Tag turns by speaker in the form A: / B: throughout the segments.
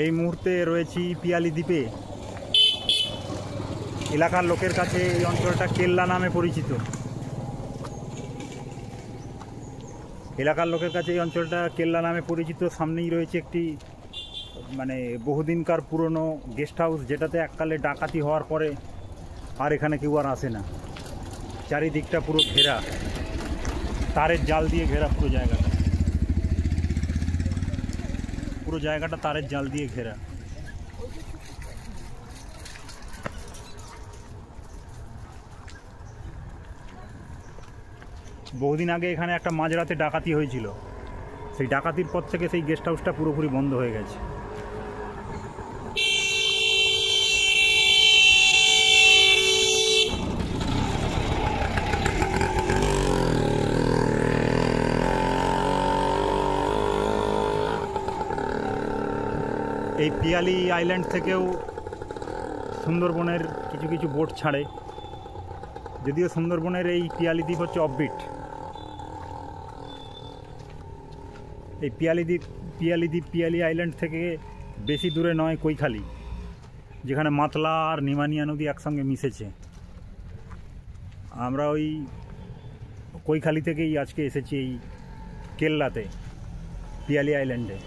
A: এই মুহূর্তে রয়েছি পিয়ালি দ্বীপে। এলাকার লোকের কাছে এই অঞ্চলটা কেল্লা নামে পরিচিত। সামনেই রয়েছে একটি মানে বহুদিনকার পুরনো গেস্ট হাউস, যেটাতে এককালে ডাকাতি হওয়ার পরে আর এখানে কেউ আর আসে না। চারিদিকটা পুরো ঘেরা, তারের জাল দিয়ে ঘেরা পুরো জায়গাটা তারের জাল দিয়ে ঘেরা। বহুদিন আগে এখানে একটা মাঝরাতে ডাকাতি হয়েছিল। সেই ডাকাতির পর থেকে সেই গেস্ট হাউসটা পুরোপুরি বন্ধ হয়ে গেছে। এই পিয়ালি আইল্যান্ড থেকেও সুন্দরবনের কিছু কিছু বোট ছাড়ে, যদিও সুন্দরবনের এই পিয়ালি দ্বীপ হচ্ছে অফবিট। এই পিয়ালি আইল্যান্ড থেকে বেশি দূরে নয় কৈখালি, যেখানে মাতলা আর নিমানিয়া নদী একসঙ্গে মিশেছে। আমরা ওই কৈখালি থেকেই আজকে এসেছি এই কেল্লাতে, পিয়ালি আইল্যান্ডে।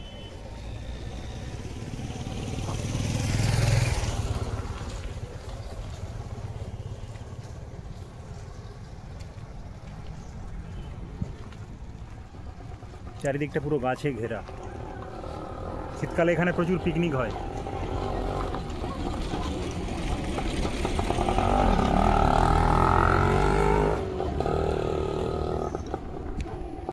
A: চারিদিকটা পুরো গাছে ঘেরা। শীতকালে এখানে প্রচুর পিকনিক হয়।